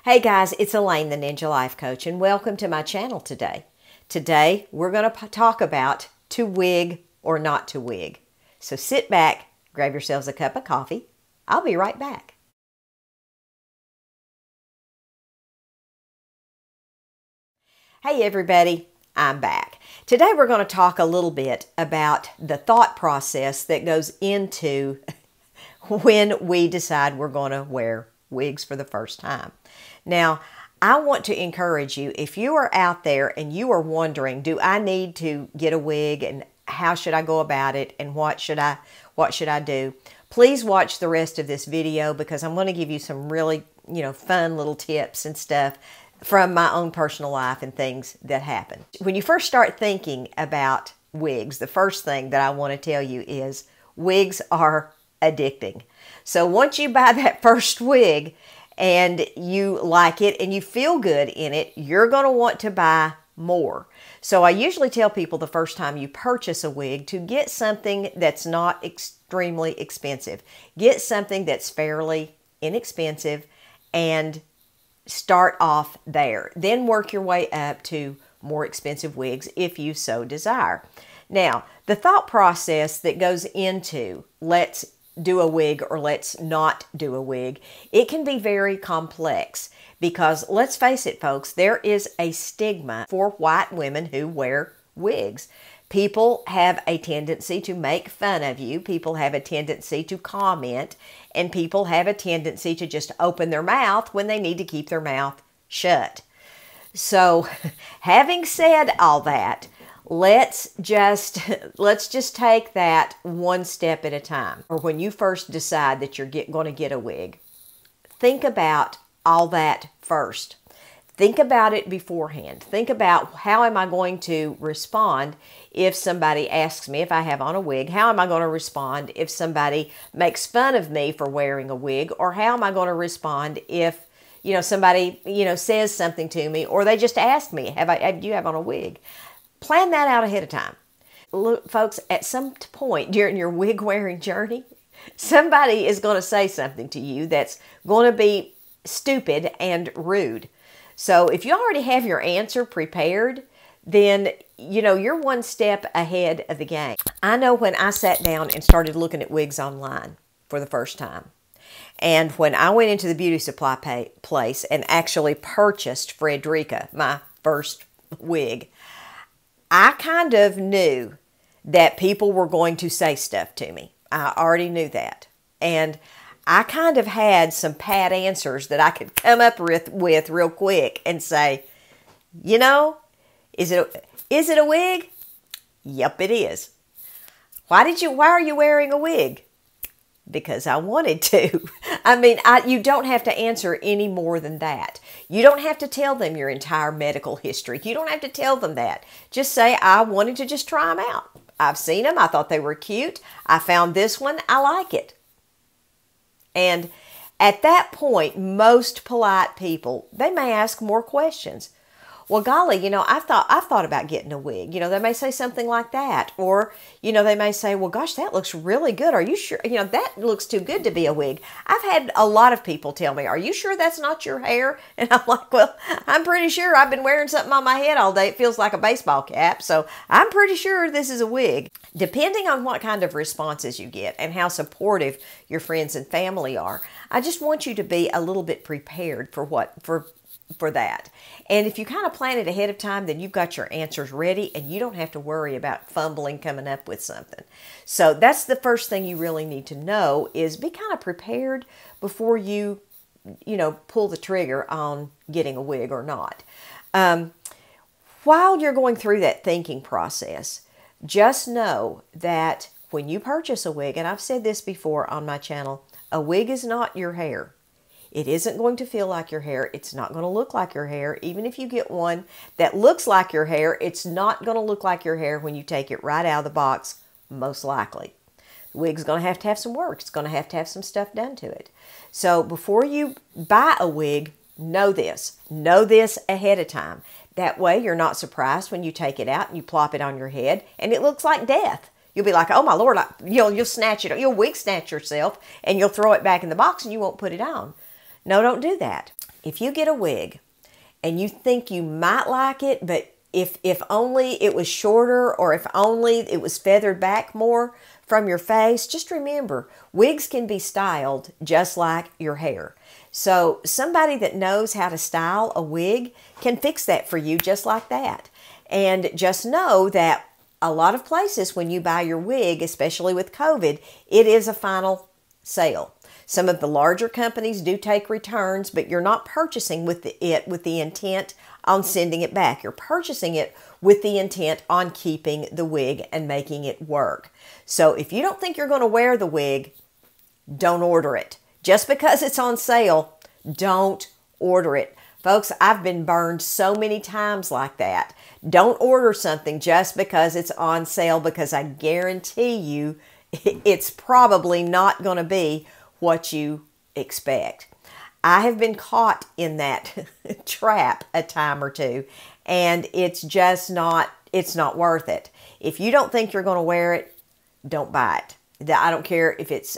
Hey guys, it's Elaine, the Ninja Life Coach, and welcome to my channel today. Today, we're going to talk about to wig or not to wig. So sit back, grab yourselves a cup of coffee. I'll be right back. Hey everybody, I'm back. Today we're going to talk a little bit about the thought process that goes into when we decide we're going to wear wigs for the first time. Now, I want to encourage you, if you are out there and you are wondering, do I need to get a wig and how should I go about it and what should I do? Please watch the rest of this video because I'm going to give you some really, fun little tips and stuff from my own personal life and things that happen. When you first start thinking about wigs, the first thing that I want to tell you is wigs are addicting. So once you buy that first wig and you like it and you feel good in it, you're going to want to buy more. So I usually tell people the first time you purchase a wig to get something that's not extremely expensive. Get something that's fairly inexpensive and start off there. Then work your way up to more expensive wigs if you so desire. Now, the thought process that goes into let's do a wig or let's not do a wig, it can be very complex because let's face it, folks, there is a stigma for white women who wear wigs. People have a tendency to make fun of you. People have a tendency to comment, and people have a tendency to just open their mouth when they need to keep their mouth shut. So, having said all that, let's just take that one step at a time. Or when you first decide that you're going to get a wig, think about all that first. Think about it beforehand. Think about how am I going to respond if somebody asks me if I have on a wig? How am I going to respond if somebody makes fun of me for wearing a wig? Or how am I going to respond if somebody says something to me or they just ask me, do you have on a wig? Plan that out ahead of time. Look, folks, at some point during your wig wearing journey, somebody is going to say something to you that's going to be stupid and rude. So if you already have your answer prepared, then, you're one step ahead of the game. I know when I sat down and started looking at wigs online for the first time, and when I went into the beauty supply place and actually purchased Frederica, my first wig, I kind of knew that people were going to say stuff to me. I already knew that. And I kind of had some pat answers that I could come up with real quick and say, is it a wig? Yep, it is. Why are you wearing a wig? Because I wanted to. I mean, you don't have to answer any more than that. You don't have to tell them your entire medical history. You don't have to tell them that. Just say, I wanted to just try them out. I've seen them. I thought they were cute. I found this one. I like it. And at that point, most polite people, they may ask more questions. Well, golly, I've thought about getting a wig. They may say something like that. Or, they may say, well, gosh, that looks really good. Are you sure? That looks too good to be a wig. I've had a lot of people tell me, are you sure that's not your hair? And I'm like, well, I'm pretty sure. I've been wearing something on my head all day. It feels like a baseball cap. So I'm pretty sure this is a wig. Depending on what kind of responses you get and how supportive your friends and family are, I just want you to be a little bit prepared for that. And if you kind of plan it ahead of time, then you've got your answers ready and you don't have to worry about fumbling coming up with something. So that's the first thing you really need to know is be kind of prepared before you, pull the trigger on getting a wig or not. While you're going through that thinking process, just know that when you purchase a wig, and I've said this before on my channel, a wig is not your hair. It isn't going to feel like your hair. It's not going to look like your hair. Even if you get one that looks like your hair, it's not going to look like your hair when you take it right out of the box, most likely. The wig's going to have some work. It's going to have some stuff done to it. So before you buy a wig, know this. Know this ahead of time. That way you're not surprised when you take it out and you plop it on your head and it looks like death. You'll be like, oh my Lord, you'll snatch it. You'll wig snatch yourself and you'll throw it back in the box and you won't put it on. No, don't do that. if you get a wig and you think you might like it, but if only it was shorter, or if only it was feathered back more from your face, just remember, wigs can be styled just like your hair. So somebody that knows how to style a wig can fix that for you just like that. And just know that a lot of places, when you buy your wig, especially with COVID, it is a final sale. Some of the larger companies do take returns, but you're not purchasing with it with the intent on sending it back. You're purchasing it with the intent on keeping the wig and making it work. So if you don't think you're going to wear the wig, don't order it. Just because it's on sale, don't order it. Folks, I've been burned so many times like that. Don't order something just because it's on sale, because I guarantee you it's probably not going to be what you expect. I have been caught in that trap a time or two, and it's just not, it's not worth it. If you don't think you're going to wear it, don't buy it. I don't care if it's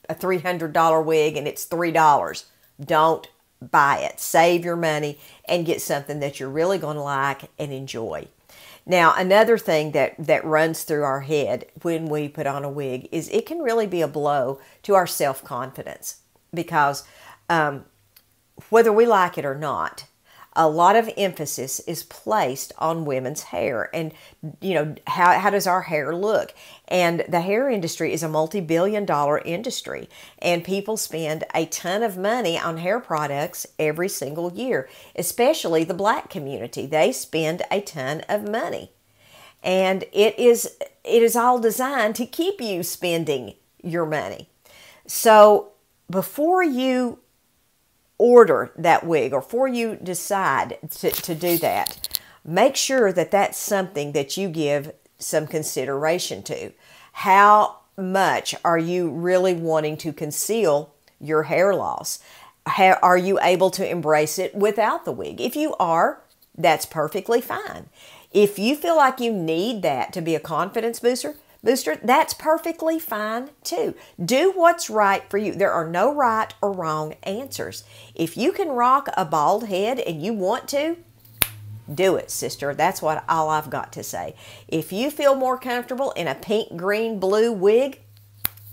a $300 wig and it's $3. Don't buy it. Save your money and get something that you're really going to like and enjoy. Now, another thing that runs through our head when we put on a wig is it can really be a blow to our self-confidence, because whether we like it or not, a lot of emphasis is placed on women's hair and, you know, how does our hair look? And the hair industry is a multi-billion-dollar industry, and people spend a ton of money on hair products every single year, especially the Black community. They spend a ton of money, and it is all designed to keep you spending your money. So before you order that wig, or before you decide to do that, make sure that that's something that you give some consideration to. How much are you really wanting to conceal your hair loss? How, are you able to embrace it without the wig? If you are, that's perfectly fine. If you feel like you need that to be a confidence booster, that's perfectly fine too. Do what's right for you. There are no right or wrong answers. If you can rock a bald head and you want to, do it, sister. That's all I've got to say. If you feel more comfortable in a pink, green, blue wig,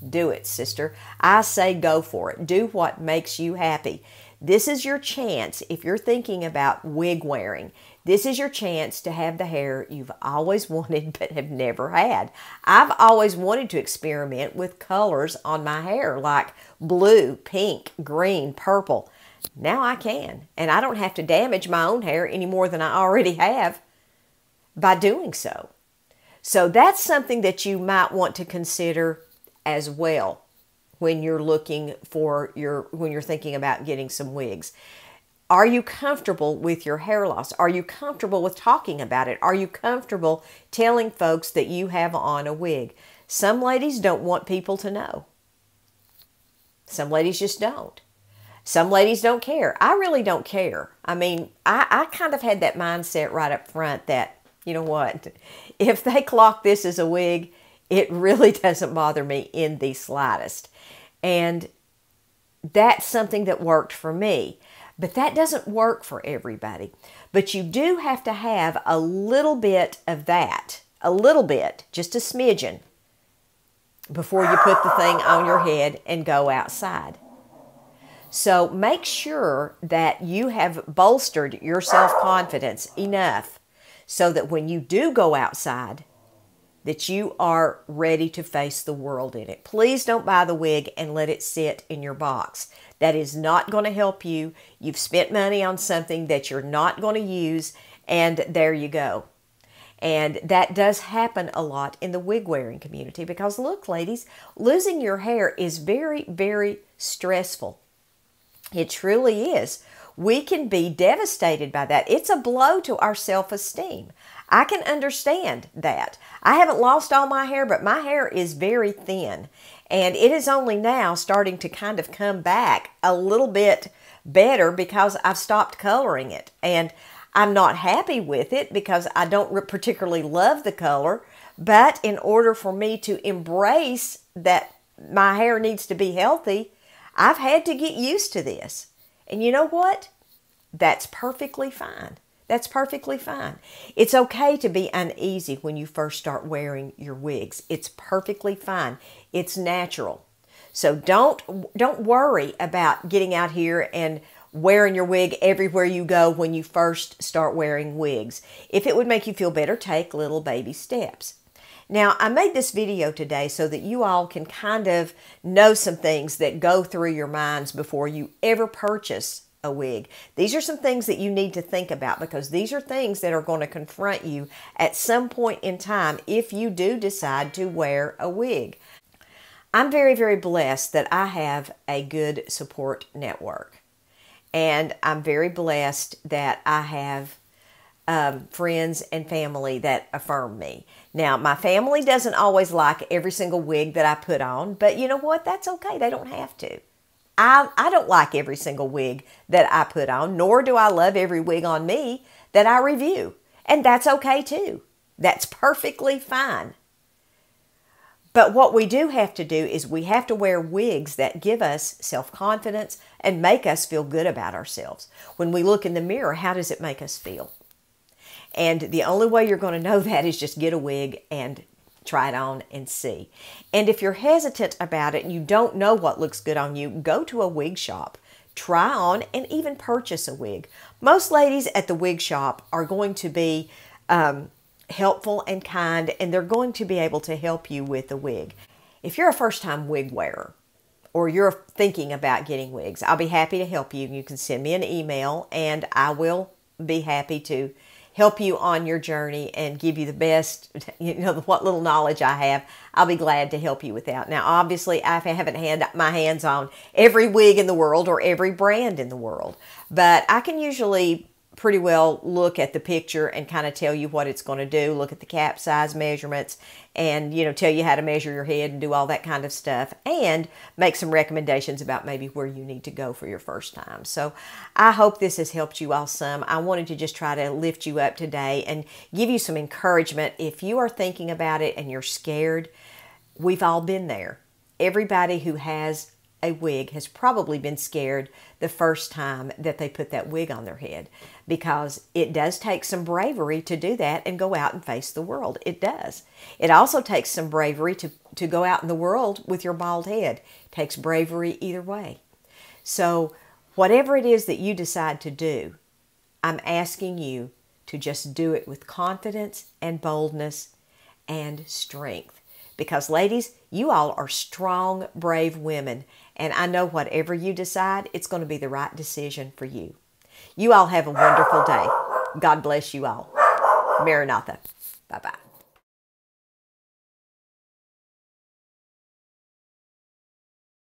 do it, sister. I say go for it. Do what makes you happy. This is your chance. If you're thinking about wig wearing, this is your chance to have the hair you've always wanted but have never had. I've always wanted to experiment with colors on my hair, like blue, pink, green, purple. Now I can, and I don't have to damage my own hair any more than I already have by doing so. So that's something that you might want to consider as well when you're looking for when you're thinking about getting some wigs. Are you comfortable with your hair loss? Are you comfortable with talking about it? Are you comfortable telling folks that you have on a wig? Some ladies don't want people to know. Some ladies just don't. Some ladies don't care. I really don't care. I mean, I kind of had that mindset right up front that, you know what, if they clock this as a wig, it really doesn't bother me in the slightest. And that's something that worked for me. But that doesn't work for everybody. But you do have to have a little bit of that, a little bit, just a smidgen, before you put the thing on your head and go outside. So make sure that you have bolstered your self-confidence enough so that when you do go outside, that you are ready to face the world in it. Please don't buy the wig and let it sit in your box. That is not going to help you. You've spent money on something that you're not going to use, and there you go. And that does happen a lot in the wig wearing community because, look, ladies, losing your hair is very, very stressful. It truly is. We can be devastated by that. It's a blow to our self-esteem. I can understand that. I haven't lost all my hair, but my hair is very thin. And it is only now starting to kind of come back a little bit better because I've stopped coloring it. And I'm not happy with it because I don't particularly love the color. But in order for me to embrace that my hair needs to be healthy, I've had to get used to this. And you know what? That's perfectly fine. That's perfectly fine. It's okay to be uneasy when you first start wearing your wigs. It's perfectly fine. It's natural. So don't worry about getting out here and wearing your wig everywhere you go when you first start wearing wigs. If it would make you feel better, take little baby steps. Now, I made this video today so that you all can kind of know some things that go through your minds before you ever purchase a wig. These are some things that you need to think about, because these are things that are going to confront you at some point in time if you do decide to wear a wig. I'm very, very blessed that I have a good support network. And I'm very blessed that I have friends and family that affirm me. Now, my family doesn't always like every single wig that I put on, but you know what? That's okay. They don't have to. I don't like every single wig that I put on, nor do I love every wig on me that I review. And that's okay too. That's perfectly fine. But what we do have to do is we have to wear wigs that give us self-confidence and make us feel good about ourselves. When we look in the mirror, how does it make us feel? And the only way you're going to know that is just get a wig and try it on and see. And if you're hesitant about it and you don't know what looks good on you, go to a wig shop, try on, and even purchase a wig. Most ladies at the wig shop are going to be helpful and kind, and they're going to be able to help you with the wig. If you're a first-time wig wearer, or you're thinking about getting wigs, I'll be happy to help you. You can send me an email, and I will be happy to help you on your journey and give you the best, what little knowledge I have. I'll be glad to help you with that. Now, obviously, I haven't had my hands on every wig in the world or every brand in the world, but I can usually pretty well look at the picture and kind of tell you what it's going to do, look at the cap size measurements, and tell you how to measure your head and do all that kind of stuff, and make some recommendations about maybe where you need to go for your first time. So I hope this has helped you all some. I wanted to just try to lift you up today and give you some encouragement. If you are thinking about it and you're scared, we've all been there. Everybody who has a wig has probably been scared the first time that they put that wig on their head, because it does take some bravery to do that and go out and face the world. It does. It also takes some bravery to go out in the world with your bald head. It takes bravery either way. So whatever it is that you decide to do, I'm asking you to just do it with confidence and boldness and strength. Because ladies, you all are strong, brave women, and I know whatever you decide, it's going to be the right decision for you. You all have a wonderful day. God bless you all. Maranatha. Bye-bye.